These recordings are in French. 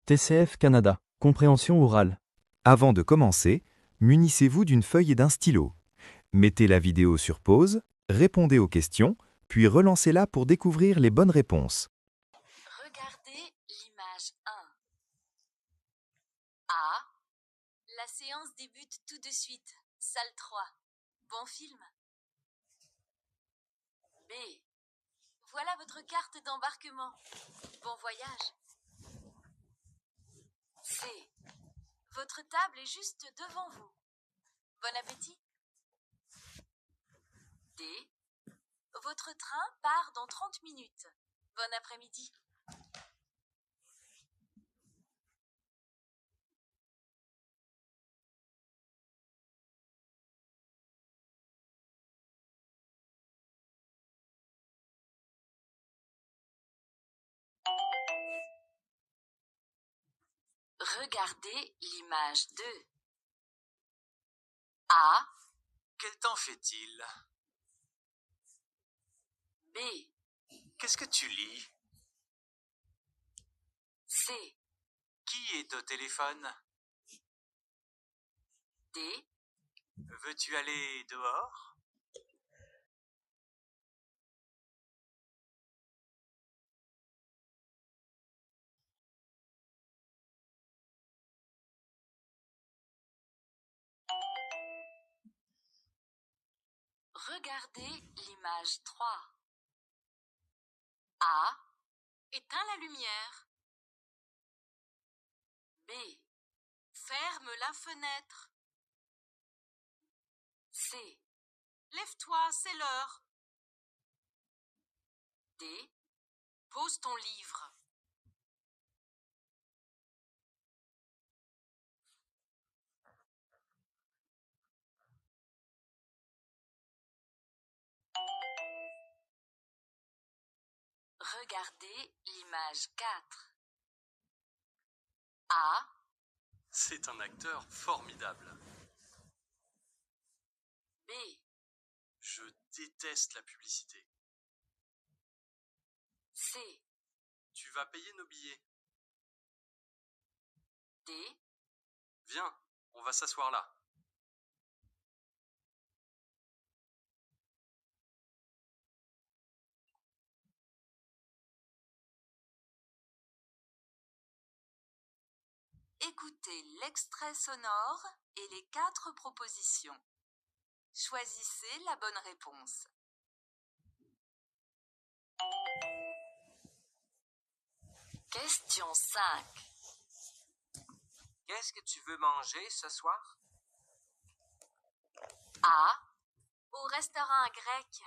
TCF Canada. Compréhension orale. Avant de commencer, munissez-vous d'une feuille et d'un stylo. Mettez la vidéo sur pause, répondez aux questions, puis relancez-la pour découvrir les bonnes réponses. Regardez l'image 1. A. La séance débute tout de suite. Salle 3. Bon film. B. Voilà votre carte d'embarquement. Bon voyage. C. Votre table est juste devant vous. Bon appétit. D. Votre train part dans 30 minutes. Bon après-midi. Regardez l'image 2. A. Quel temps fait-il? B. Qu'est-ce que tu lis? C. Qui est au téléphone? D. Veux-tu aller dehors? Regardez l'image 3. A. Éteins la lumière. B. Ferme la fenêtre. C. Lève-toi, c'est l'heure. D. Pose ton livre. Regardez l'image 4. A. C'est un acteur formidable. B. Je déteste la publicité. C. Tu vas payer nos billets. D. Viens, on va s'asseoir là. Écoutez l'extrait sonore et les 4 propositions. Choisissez la bonne réponse. Question 5. Qu'est-ce que tu veux manger ce soir? A. Au restaurant grec.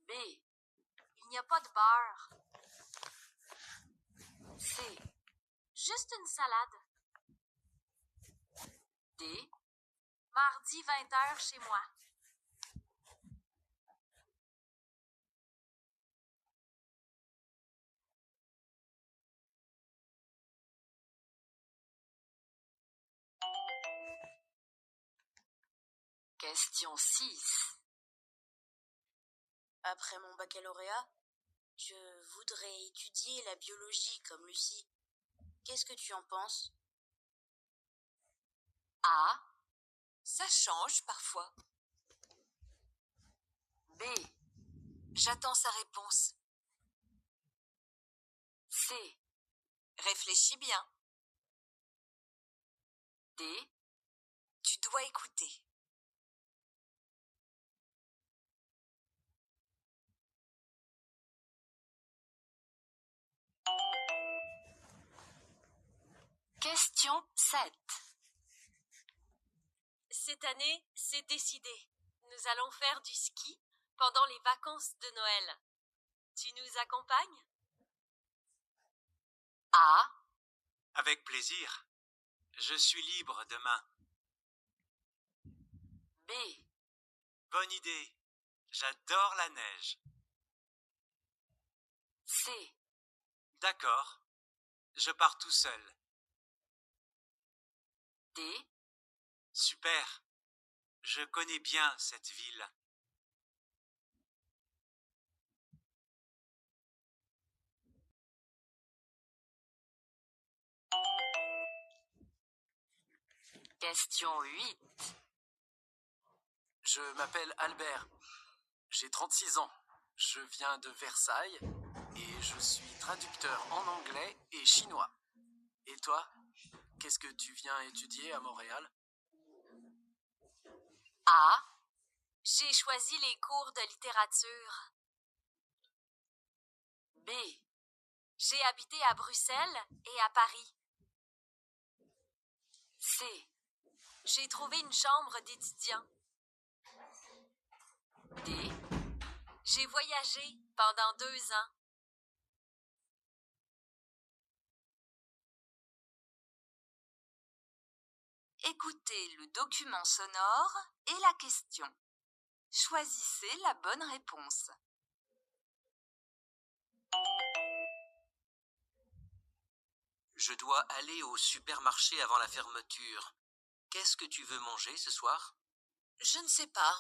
B. Il n'y a pas de beurre. C. Juste une salade. D. Mardi 20h chez moi. Question 6. Après mon baccalauréat, je voudrais étudier la biologie comme Lucie. Qu'est-ce que tu en penses? A. Ça change parfois. B. J'attends sa réponse. C. Réfléchis bien. D. Tu dois écouter. Question 7. Cette année, c'est décidé. Nous allons faire du ski pendant les vacances de Noël. Tu nous accompagnes? A. Avec plaisir. Je suis libre demain. B. Bonne idée. J'adore la neige. C. D'accord. Je pars tout seul. D. Super. Je connais bien cette ville. Question 8. Je m'appelle Albert. J'ai 36 ans. Je viens de Versailles et je suis traducteur en anglais et chinois. Et toi, qu'est-ce que tu viens étudier à Montréal? A. J'ai choisi les cours de littérature. B. J'ai habité à Bruxelles et à Paris. C. J'ai trouvé une chambre d'étudiant. D. J'ai voyagé pendant 2 ans. Écoutez le document sonore et la question. Choisissez la bonne réponse. Je dois aller au supermarché avant la fermeture. Qu'est-ce que tu veux manger ce soir? Je ne sais pas.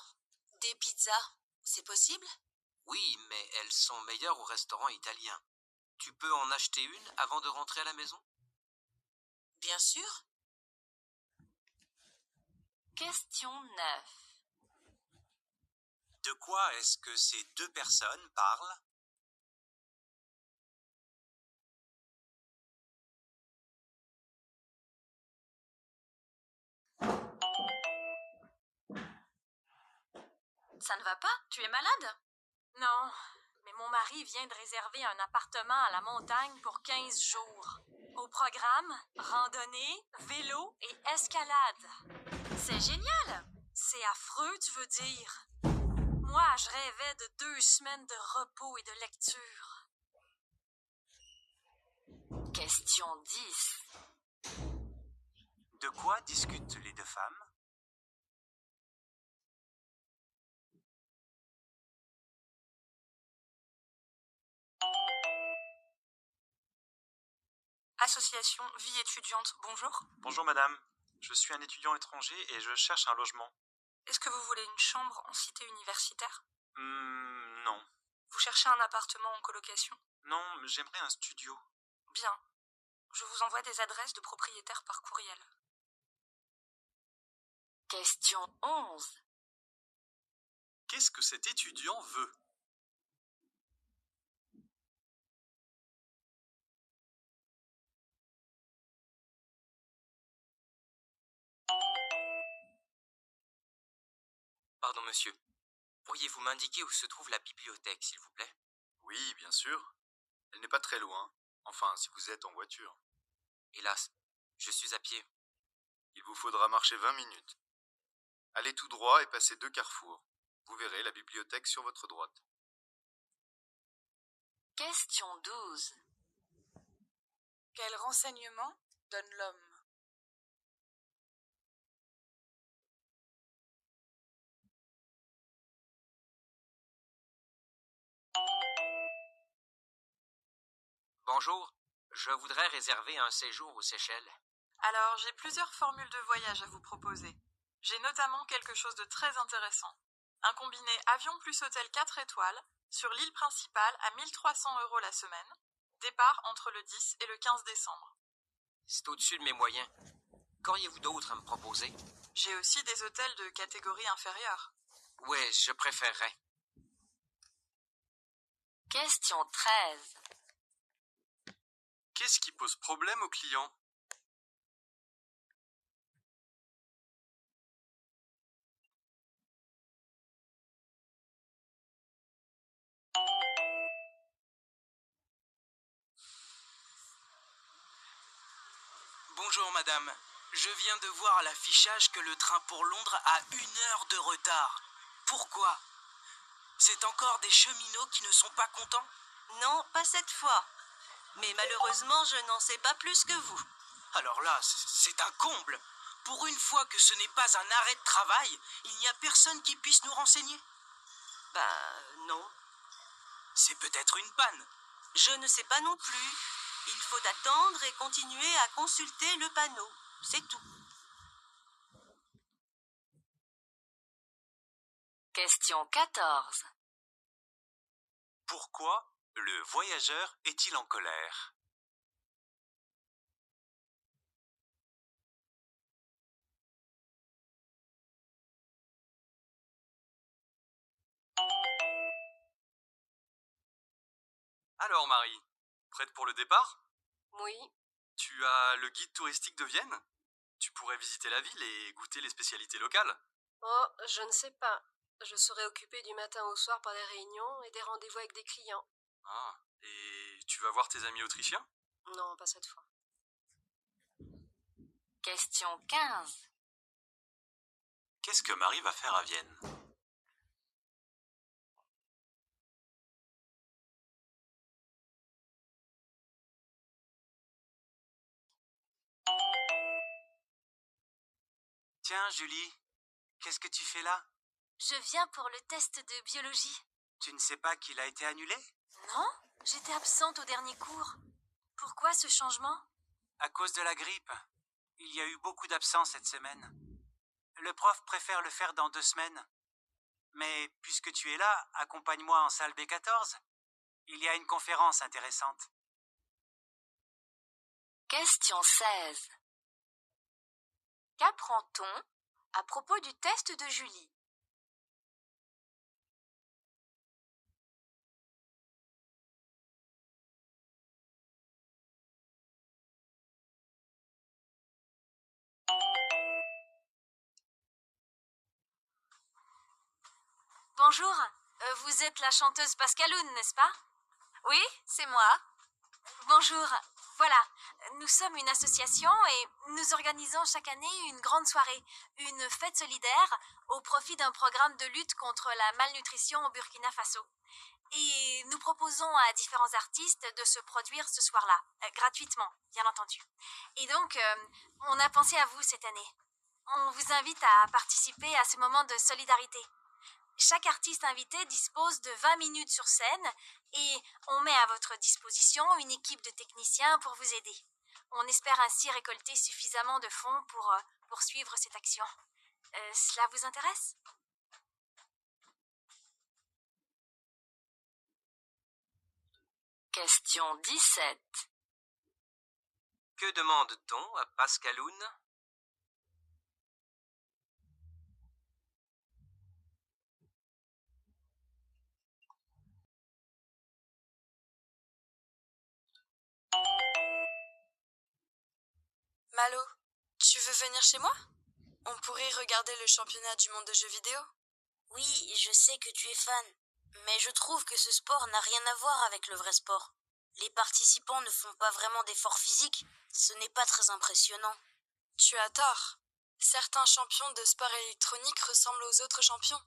Des pizzas, c'est possible? Oui, mais elles sont meilleures au restaurant italien. Tu peux en acheter une avant de rentrer à la maison? Bien sûr. Question 9. De quoi est-ce que ces deux personnes parlent? Ça ne va pas? Tu es malade? Non, mais mon mari vient de réserver un appartement à la montagne pour 15 jours. Au programme, randonnée, vélo et escalade. C'est génial! C'est affreux, tu veux dire? Moi, je rêvais de 2 semaines de repos et de lecture. Question 10. De quoi discutent les deux femmes? Association Vie étudiante, bonjour. Bonjour madame, je suis un étudiant étranger et je cherche un logement. Est-ce que vous voulez une chambre en cité universitaire? Non. Vous cherchez un appartement en colocation? Non, j'aimerais un studio. Bien. Je vous envoie des adresses de propriétaires par courriel. Question 11. Qu'est-ce que cet étudiant veut? Pardon, monsieur. Pourriez-vous m'indiquer où se trouve la bibliothèque, s'il vous plaît? Oui, bien sûr. Elle n'est pas très loin. Enfin, si vous êtes en voiture. Hélas, je suis à pied. Il vous faudra marcher 20 minutes. Allez tout droit et passez 2 carrefours. Vous verrez la bibliothèque sur votre droite. Question 12. Quel renseignement donne l'homme? Bonjour, je voudrais réserver un séjour aux Seychelles. Alors, j'ai plusieurs formules de voyage à vous proposer. J'ai notamment quelque chose de très intéressant. Un combiné avion plus hôtel 4 étoiles sur l'île principale à 1 300 € la semaine. Départ entre le 10 et le 15 décembre. C'est au-dessus de mes moyens. Qu'auriez-vous d'autre à me proposer? J'ai aussi des hôtels de catégorie inférieure. Ouais, je préférerais. Question 13. Qu'est-ce qui pose problème aux clients? Bonjour madame, je viens de voir à l'affichage que le train pour Londres a 1 heure de retard. Pourquoi? C'est encore des cheminots qui ne sont pas contents? Non, pas cette fois. Mais malheureusement, je n'en sais pas plus que vous. Alors là, c'est un comble. Pour une fois que ce n'est pas un arrêt de travail, il n'y a personne qui puisse nous renseigner. Non. C'est peut-être une panne. Je ne sais pas non plus. Il faut attendre et continuer à consulter le panneau. C'est tout. Question 14. Pourquoi le voyageur est-il en colère? Alors Marie, prête pour le départ? Oui. Tu as le guide touristique de Vienne? Tu pourrais visiter la ville et goûter les spécialités locales. Oh, je ne sais pas. Je serai occupée du matin au soir par des réunions et des rendez-vous avec des clients. Ah, et tu vas voir tes amis autrichiens? Non, pas cette fois. Question 15. Qu'est-ce que Marie va faire à Vienne? Tiens, Julie, qu'est-ce que tu fais là? Je viens pour le test de biologie. Tu ne sais pas qu'il a été annulé? Non, j'étais absente au dernier cours. Pourquoi ce changement? À cause de la grippe. Il y a eu beaucoup d'absences cette semaine. Le prof préfère le faire dans 2 semaines. Mais puisque tu es là, accompagne-moi en salle B14. Il y a une conférence intéressante. Question 16. Qu'apprend-on à propos du test de Julie? Bonjour, vous êtes la chanteuse Pascaloun, n'est-ce pas? Oui, c'est moi. Bonjour, voilà, nous sommes une association et nous organisons chaque année une grande soirée, une fête solidaire au profit d'un programme de lutte contre la malnutrition au Burkina Faso. Et nous proposons à différents artistes de se produire ce soir-là, gratuitement, bien entendu. Et donc, on a pensé à vous cette année. On vous invite à participer à ce moment de solidarité. Chaque artiste invité dispose de 20 minutes sur scène et on met à votre disposition une équipe de techniciens pour vous aider. On espère ainsi récolter suffisamment de fonds pour poursuivre cette action. Cela vous intéresse? Question 17. Que demande-t-on à Pascaloun? Malo, tu veux venir chez moi? On pourrait regarder le championnat du monde de jeux vidéo. Oui, je sais que tu es fan, mais je trouve que ce sport n'a rien à voir avec le vrai sport. Les participants ne font pas vraiment d'efforts physiques, ce n'est pas très impressionnant. Tu as tort. Certains champions de sport électronique ressemblent aux autres champions.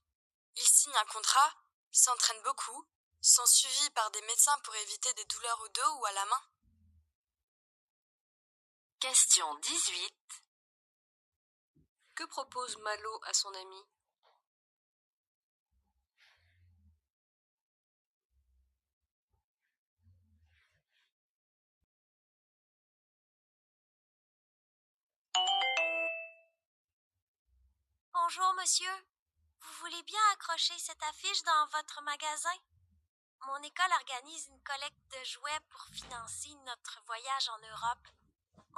Ils signent un contrat, s'entraînent beaucoup, sont suivis par des médecins pour éviter des douleurs au dos ou à la main. Question 18. Que propose Malo à son ami? Bonjour, monsieur. Vous voulez bien accrocher cette affiche dans votre magasin? Mon école organise une collecte de jouets pour financer notre voyage en Europe.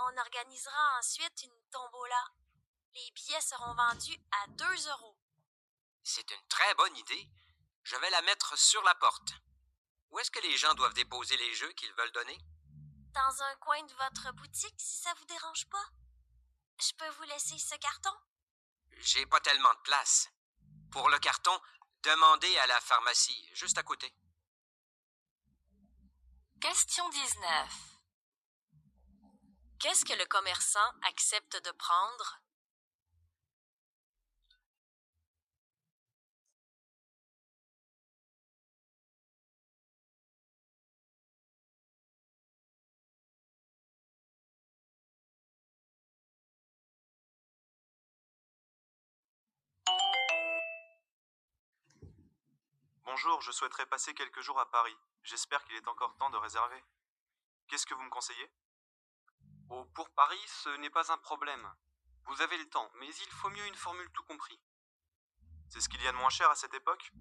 On organisera ensuite une tombola. Les billets seront vendus à 2 €. C'est une très bonne idée. Je vais la mettre sur la porte. Où est-ce que les gens doivent déposer les jeux qu'ils veulent donner? Dans un coin de votre boutique, si ça vous dérange pas. Je peux vous laisser ce carton? J'ai pas tellement de place. Pour le carton, demandez à la pharmacie, juste à côté. Question 19. Qu'est-ce que le commerçant accepte de prendre? Bonjour, je souhaiterais passer quelques jours à Paris. J'espère qu'il est encore temps de réserver. Qu'est-ce que vous me conseillez? Oh, pour Paris, ce n'est pas un problème. Vous avez le temps, mais il faut mieux une formule tout compris. C'est ce qu'il y a de moins cher à cette époque?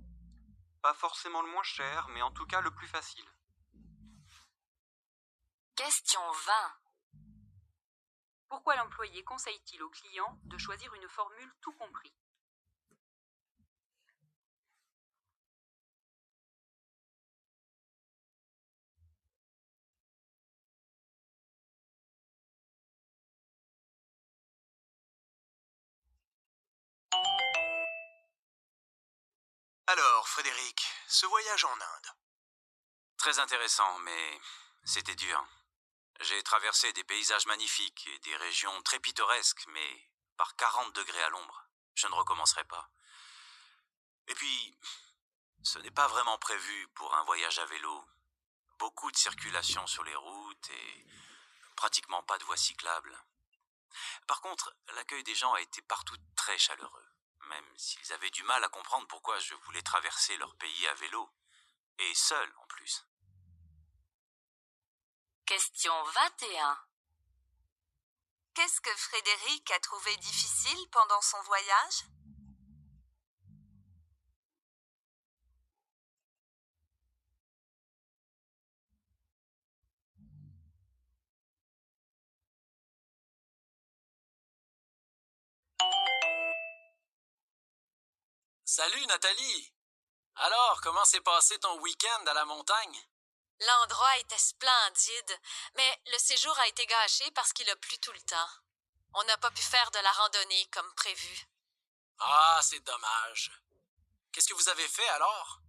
Pas forcément le moins cher, mais en tout cas le plus facile. Question 20. Pourquoi l'employé conseille-t-il au client de choisir une formule tout compris? Alors, Frédéric, ce voyage en Inde. Très intéressant, mais c'était dur. J'ai traversé des paysages magnifiques et des régions très pittoresques, mais par 40 degrés à l'ombre. Je ne recommencerai pas. Et puis, ce n'est pas vraiment prévu pour un voyage à vélo. Beaucoup de circulation sur les routes et pratiquement pas de voies cyclables. Par contre, l'accueil des gens a été partout très chaleureux, même s'ils avaient du mal à comprendre pourquoi je voulais traverser leur pays à vélo, et seul en plus. Question 21. Qu'est-ce que Frédéric a trouvé difficile pendant son voyage? Salut Nathalie! Alors, comment s'est passé ton week-end à la montagne? L'endroit était splendide, mais le séjour a été gâché parce qu'il a plu tout le temps. On n'a pas pu faire de la randonnée comme prévu. Ah, c'est dommage. Qu'est-ce que vous avez fait alors?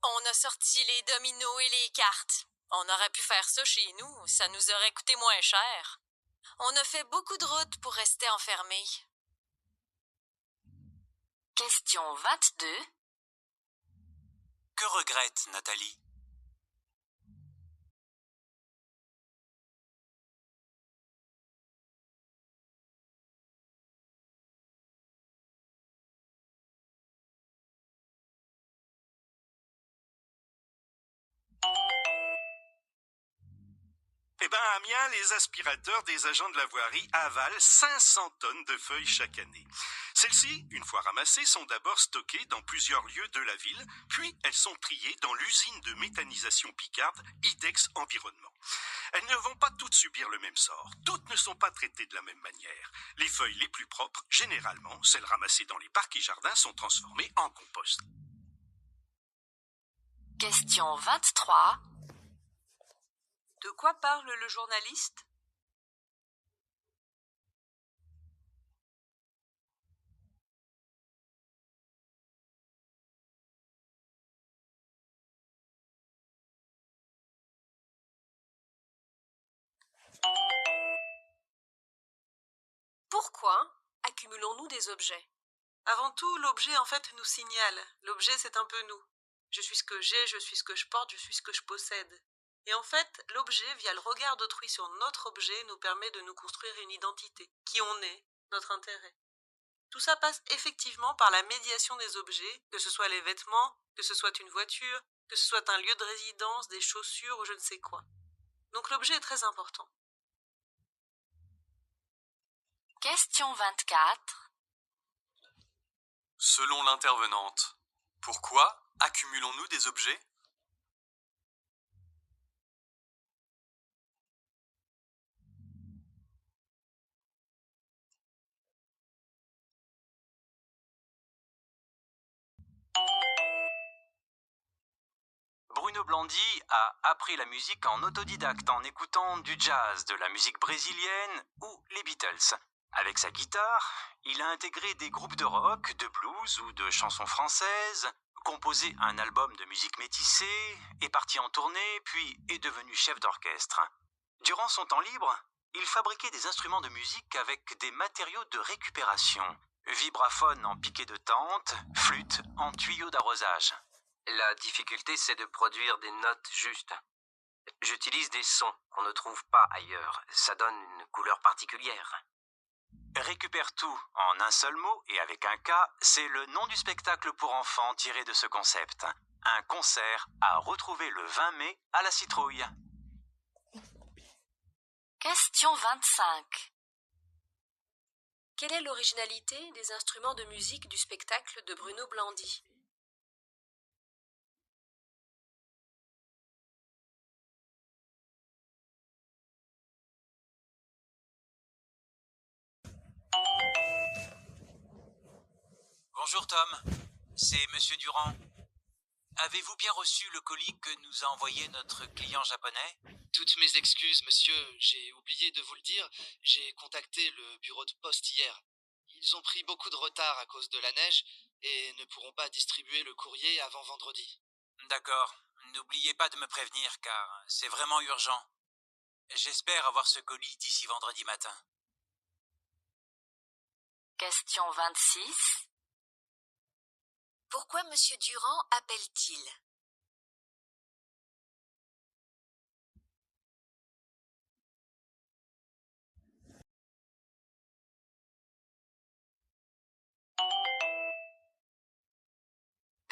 On a sorti les dominos et les cartes. On aurait pu faire ça chez nous, ça nous aurait coûté moins cher. On a fait beaucoup de routes pour rester enfermés. Question 22. Que regrette Nathalie? Eh bien, à Amiens, les aspirateurs des agents de la voirie avalent 500 tonnes de feuilles chaque année. Celles-ci, une fois ramassées, sont d'abord stockées dans plusieurs lieux de la ville, puis elles sont triées dans l'usine de méthanisation picarde IDEX Environnement. Elles ne vont pas toutes subir le même sort. Toutes ne sont pas traitées de la même manière. Les feuilles les plus propres, généralement, celles ramassées dans les parcs et jardins, sont transformées en compost. Question 23. De quoi parle le journaliste? Pourquoi accumulons-nous des objets? Avant tout, l'objet en fait nous signale. L'objet, c'est un peu nous. Je suis ce que j'ai, je suis ce que je porte, je suis ce que je possède. Et en fait, l'objet, via le regard d'autrui sur notre objet, nous permet de nous construire une identité, qui on est, notre intérêt. Tout ça passe effectivement par la médiation des objets, que ce soit les vêtements, que ce soit une voiture, que ce soit un lieu de résidence, des chaussures ou je ne sais quoi. Donc l'objet est très important. Question 24. Selon l'intervenante, pourquoi accumulons-nous des objets? Bruno Blandi a appris la musique en autodidacte en écoutant du jazz, de la musique brésilienne ou les Beatles. Avec sa guitare, il a intégré des groupes de rock, de blues ou de chansons françaises, composé un album de musique métissée, est parti en tournée, puis est devenu chef d'orchestre. Durant son temps libre, il fabriquait des instruments de musique avec des matériaux de récupération, vibraphone en piquet de tente, flûte en tuyau d'arrosage. La difficulté, c'est de produire des notes justes. J'utilise des sons qu'on ne trouve pas ailleurs. Ça donne une couleur particulière. Récupère tout en un seul mot et avec un K, c'est le nom du spectacle pour enfants tiré de ce concept. Un concert à retrouver le 20 mai à la Citrouille. Question 25. Quelle est l'originalité des instruments de musique du spectacle de Bruno Blandi? Bonjour Tom, c'est Monsieur Durand. Avez-vous bien reçu le colis que nous a envoyé notre client japonais? Toutes mes excuses, monsieur, j'ai oublié de vous le dire, j'ai contacté le bureau de poste hier. Ils ont pris beaucoup de retard à cause de la neige, et ne pourront pas distribuer le courrier avant vendredi. D'accord. N'oubliez pas de me prévenir, car c'est vraiment urgent. J'espère avoir ce colis d'ici vendredi matin. Question 26. Pourquoi Monsieur Durand appelle-t-il?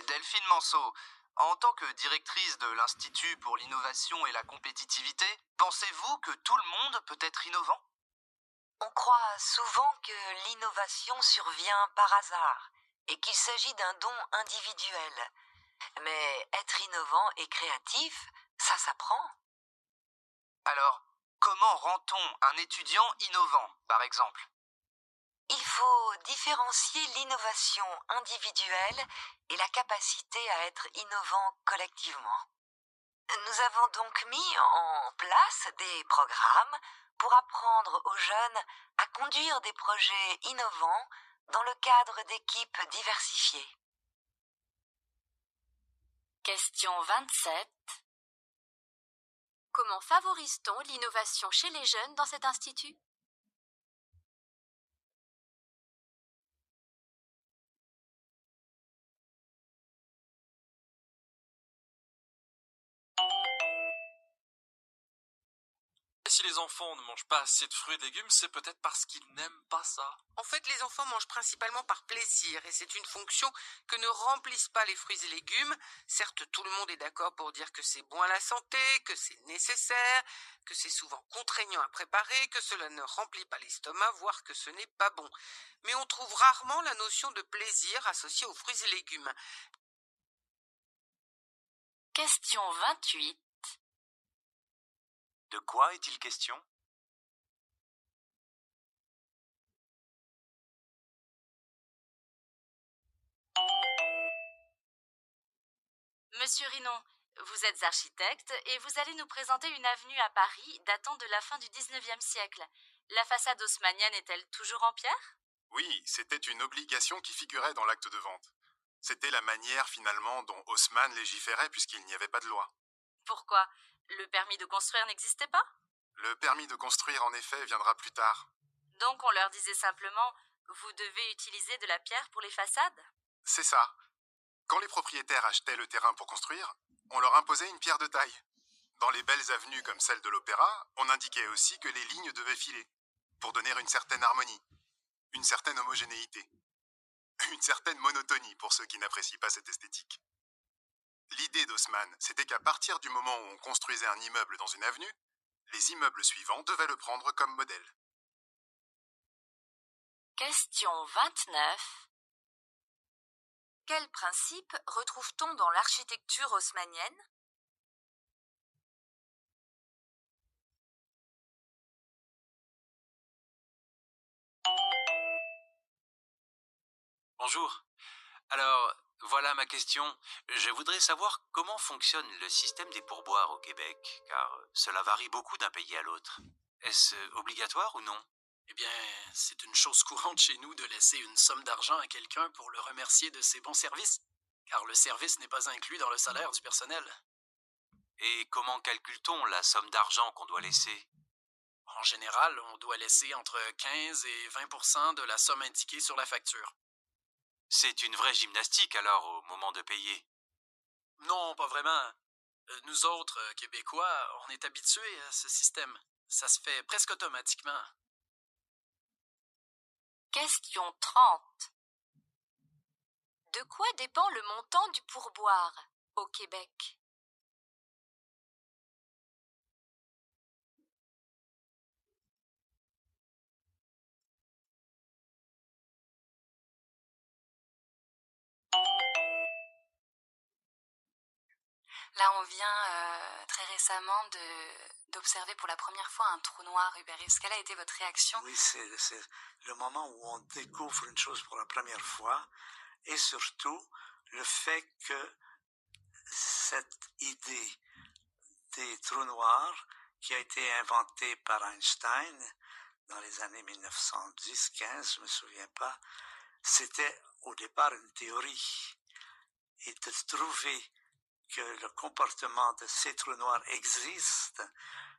Delphine Manceau, en tant que directrice de l'Institut pour l'innovation et la compétitivité, pensez-vous que tout le monde peut être innovant? On croit souvent que l'innovation survient par hasard et qu'il s'agit d'un don individuel. Mais être innovant et créatif, ça s'apprend. Alors, comment rend-on un étudiant innovant, par exemple? Il faut différencier l'innovation individuelle et la capacité à être innovant collectivement. Nous avons donc mis en place des programmes pour apprendre aux jeunes à conduire des projets innovants dans le cadre d'équipes diversifiées. Question 27. Comment favorise-t-on l'innovation chez les jeunes dans cet institut? Si les enfants ne mangent pas assez de fruits et de légumes, c'est peut-être parce qu'ils n'aiment pas ça. En fait, les enfants mangent principalement par plaisir et c'est une fonction que ne remplissent pas les fruits et légumes. Certes, tout le monde est d'accord pour dire que c'est bon à la santé, que c'est nécessaire, que c'est souvent contraignant à préparer, que cela ne remplit pas l'estomac, voire que ce n'est pas bon. Mais on trouve rarement la notion de plaisir associée aux fruits et légumes. Question 28. De quoi est-il question? Monsieur Rinon, vous êtes architecte et vous allez nous présenter une avenue à Paris datant de la fin du 19e siècle. La façade haussmannienne est-elle toujours en pierre? Oui, c'était une obligation qui figurait dans l'acte de vente. C'était la manière finalement dont Haussmann légiférait puisqu'il n'y avait pas de loi. Pourquoi? Le permis de construire n'existait pas? Le permis de construire en effet viendra plus tard. Donc on leur disait simplement « Vous devez utiliser de la pierre pour les façades ». C'est ça. Quand les propriétaires achetaient le terrain pour construire, on leur imposait une pierre de taille. Dans les belles avenues comme celle de l'Opéra, on indiquait aussi que les lignes devaient filer, pour donner une certaine harmonie, une certaine homogénéité, une certaine monotonie pour ceux qui n'apprécient pas cette esthétique. L'idée d'Haussmann, c'était qu'à partir du moment où on construisait un immeuble dans une avenue, les immeubles suivants devaient le prendre comme modèle. Question 29. Quel principe retrouve-t-on dans l'architecture haussmannienne? Bonjour. Alors, voilà ma question. Je voudrais savoir comment fonctionne le système des pourboires au Québec, car cela varie beaucoup d'un pays à l'autre. Est-ce obligatoire ou non? Eh bien, c'est une chose courante chez nous de laisser une somme d'argent à quelqu'un pour le remercier de ses bons services, car le service n'est pas inclus dans le salaire du personnel. Et comment calcule-t-on la somme d'argent qu'on doit laisser? En général, on doit laisser entre 15 et 20% de la somme indiquée sur la facture. C'est une vraie gymnastique alors au moment de payer? Non, pas vraiment. Nous autres, Québécois, on est habitués à ce système. Ça se fait presque automatiquement. Question 30. De quoi dépend le montant du pourboire au Québec? Là, on vient très récemment d'observer pour la première fois un trou noir, Hubert. Quelle a été votre réaction? Oui, c'est le moment où on découvre une chose pour la première fois et surtout le fait que cette idée des trous noirs qui a été inventée par Einstein dans les années 1910-15, je me souviens pas, c'était au départ une théorie. Et de trouver que le comportement de ces trous noirs existe,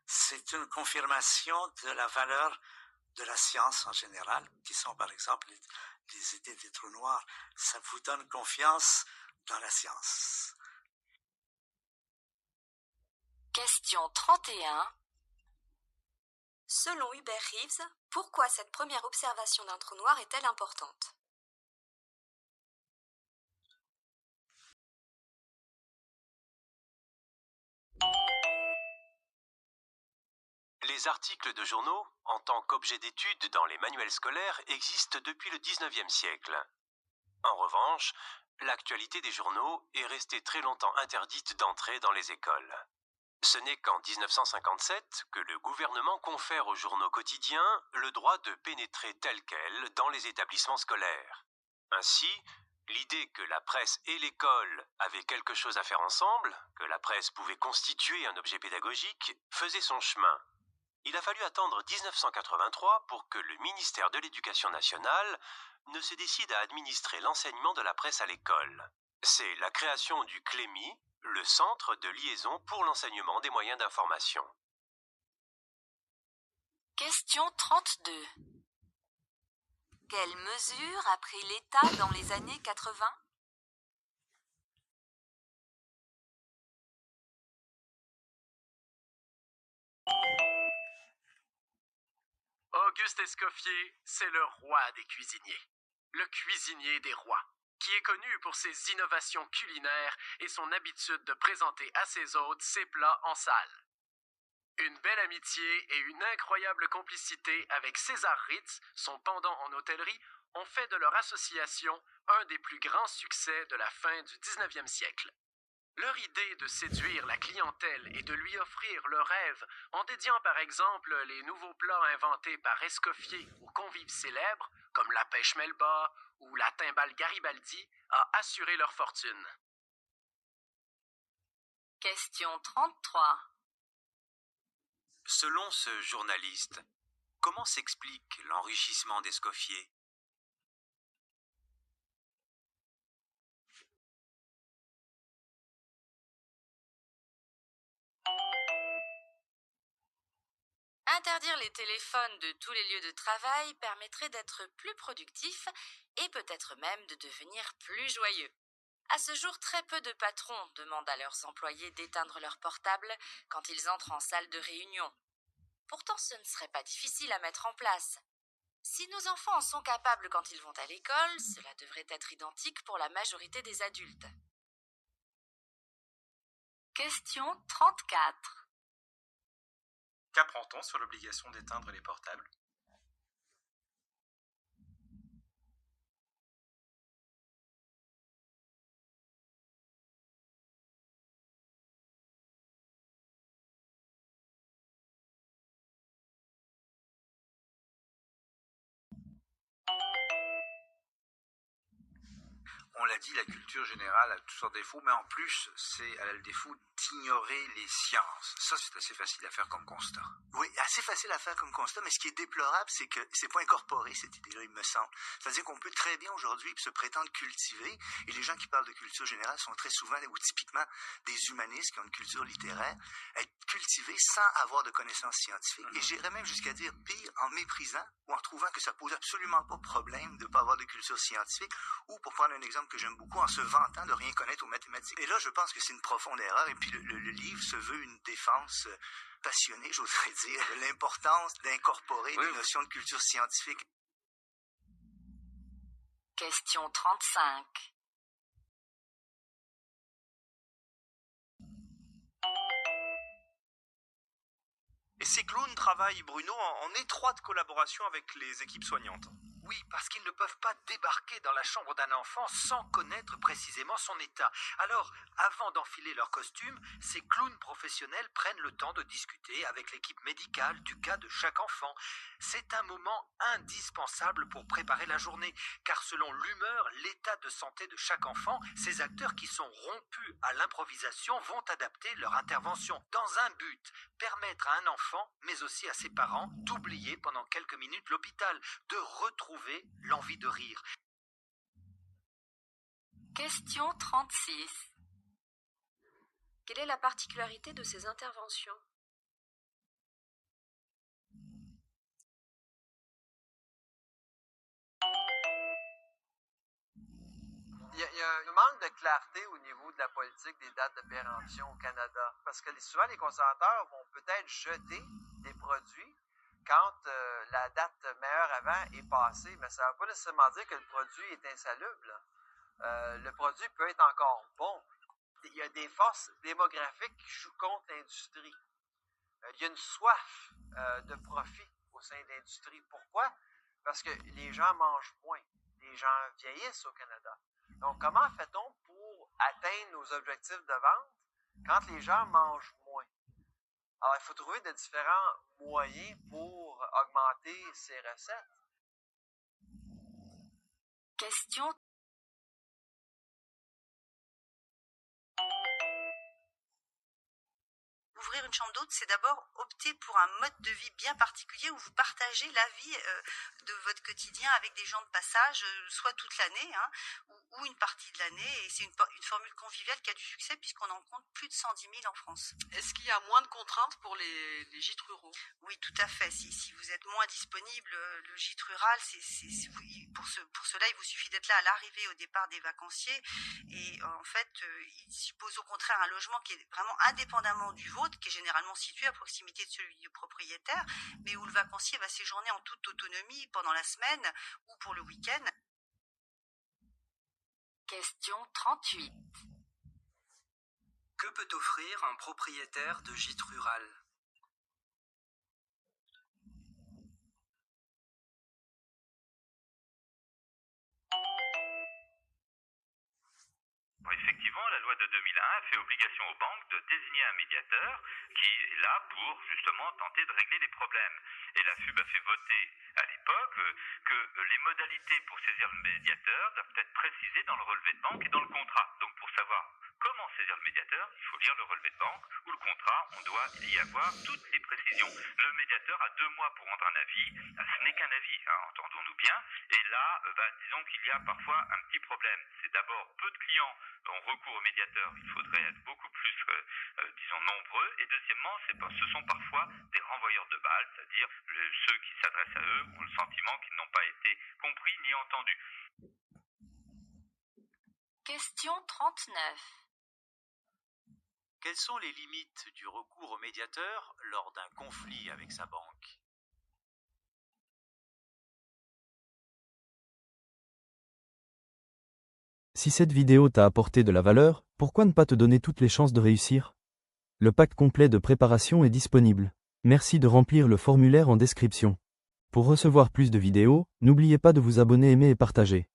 c'est une confirmation de la valeur de la science en général, qui sont par exemple les idées des trous noirs. Ça vous donne confiance dans la science. Question 31. Selon Hubert Reeves, pourquoi cette première observation d'un trou noir est-elle importante? Les articles de journaux, en tant qu'objet d'étude dans les manuels scolaires, existent depuis le XIXe siècle. En revanche, l'actualité des journaux est restée très longtemps interdite d'entrée dans les écoles. Ce n'est qu'en 1957 que le gouvernement confère aux journaux quotidiens le droit de pénétrer tel quel dans les établissements scolaires. Ainsi, l'idée que la presse et l'école avaient quelque chose à faire ensemble, que la presse pouvait constituer un objet pédagogique, faisait son chemin. Il a fallu attendre 1983 pour que le ministère de l'Éducation nationale ne se décide à administrer l'enseignement de la presse à l'école. C'est la création du CLEMI, le Centre de liaison pour l'enseignement des moyens d'information. Question 32. Quelle mesure a pris l'État dans les années 80? Auguste Escoffier, c'est le roi des cuisiniers. Le cuisinier des rois, qui est connu pour ses innovations culinaires et son habitude de présenter à ses hôtes ses plats en salle. Une belle amitié et une incroyable complicité avec César Ritz, son pendant en hôtellerie, ont fait de leur association un des plus grands succès de la fin du 19e siècle. Leur idée de séduire la clientèle et de lui offrir le rêve en dédiant par exemple les nouveaux plats inventés par Escoffier aux convives célèbres, comme la pêche Melba ou la timbale Garibaldi, a assuré leur fortune. Question 33. Selon ce journaliste, comment s'explique l'enrichissement d'Escoffier? Interdire les téléphones de tous les lieux de travail permettrait d'être plus productif et peut-être même de devenir plus joyeux. À ce jour, très peu de patrons demandent à leurs employés d'éteindre leur portable quand ils entrent en salle de réunion. Pourtant, ce ne serait pas difficile à mettre en place. Si nos enfants en sont capables quand ils vont à l'école, cela devrait être identique pour la majorité des adultes. Question 34. Qu'apprend-on sur l'obligation d'éteindre les portables? On l'a dit, la culture générale a toutes sortes de défauts, mais en plus, elle a le défaut d'ignorer les sciences. Ça, c'est assez facile à faire comme constat. Oui, assez facile à faire comme constat, mais ce qui est déplorable, c'est que c'est pas incorporé, cette idée-là, il me semble. C'est-à-dire qu'on peut très bien aujourd'hui se prétendre cultiver, et les gens qui parlent de culture générale sont très souvent, ou typiquement, des humanistes qui ont une culture littéraire, être cultivés sans avoir de connaissances scientifiques. Et j'irais même jusqu'à dire pire, en méprisant, ou en trouvant que ça pose absolument pas de problème de pas avoir de culture scientifique, ou pour prendre un exemple que j'aime beaucoup, en se vantant de rien connaître aux mathématiques. Et là, je pense que c'est une profonde erreur, et puis le livre se veut une défense passionnée, j'oserais dire, de l'importance d'incorporer des notions de culture scientifique. Question 35. Et ces clowns travaillent, Bruno, en étroite collaboration avec les équipes soignantes. Oui, parce qu'ils ne peuvent pas débarquer dans la chambre d'un enfant sans connaître précisément son état. Alors, avant d'enfiler leur costume, ces clowns professionnels prennent le temps de discuter avec l'équipe médicale du cas de chaque enfant. C'est un moment indispensable pour préparer la journée, car selon l'humeur, l'état de santé de chaque enfant, ces acteurs qui sont rompus à l'improvisation vont adapter leur intervention dans un but, permettre à un enfant, mais aussi à ses parents, d'oublier pendant quelques minutes l'hôpital, de retrouver l'envie de rire. Question 36. Quelle est la particularité de ces interventions? Il y a un manque de clarté au niveau de la politique des dates de péremption au Canada. Parce que souvent, les consommateurs vont peut-être jeter des produits quand la date meilleure avant est passée, mais ça ne veut pas nécessairement dire que le produit est insalubre. Le produit peut être encore bon. Il y a des forces démographiques qui jouent contre l'industrie. Il y a une soif de profit au sein de l'industrie. Pourquoi? Parce que les gens mangent moins. Les gens vieillissent au Canada. Donc, comment fait-on pour atteindre nos objectifs de vente quand les gens mangent moins? Alors, il faut trouver de différents moyens pour augmenter ces recettes. Question. Ouvrir une chambre d'hôte, c'est d'abord opter pour un mode de vie bien particulier où vous partagez la vie de votre quotidien avec des gens de passage, soit toute l'année, hein, ou une partie de l'année. Et c'est une formule conviviale qui a du succès puisqu'on en compte plus de 110 000 en France. Est-ce qu'il y a moins de contraintes pour les gîtes ruraux? Oui, tout à fait. Si vous êtes moins disponible, le gîte rural, pour cela, il vous suffit d'être là à l'arrivée, au départ des vacanciers. Et en fait, il suppose au contraire un logement qui est vraiment indépendamment du vôtre, qui est généralement situé à proximité de celui du propriétaire, mais où le vacancier va séjourner en toute autonomie pendant la semaine ou pour le week-end. Question 38. Que peut offrir un propriétaire de gîte rural? Effectivement, la loi de 2001 a fait obligation aux banques de désigner un médiateur qui est là pour justement tenter de régler les problèmes. Et la FUB a fait voter à l'époque que les modalités pour saisir le médiateur doivent être précisées dans le relevé de banque et dans le contrat. Donc pour savoir comment saisir le médiateur, il faut lire le relevé de banque ou le contrat, on doit y avoir toutes les précisions. Le médiateur a 2 mois pour rendre un avis, ce n'est qu'un avis, hein, entendons-nous bien, et là, disons qu'il y a parfois un petit problème. C'est d'abord peu de clients ont recours au médiateur, il faudrait être beaucoup plus, disons, nombreux, et deuxièmement, ce sont parfois des renvoyeurs de balles, c'est-à-dire ceux qui s'adressent à eux ont le sentiment qu'ils n'ont pas été compris ni entendus. Question 39. Quelles sont les limites du recours au médiateur lors d'un conflit avec sa banque? Si cette vidéo t'a apporté de la valeur, pourquoi ne pas te donner toutes les chances de réussir? Le pack complet de préparation est disponible. Merci de remplir le formulaire en description. Pour recevoir plus de vidéos, n'oubliez pas de vous abonner, aimer et partager.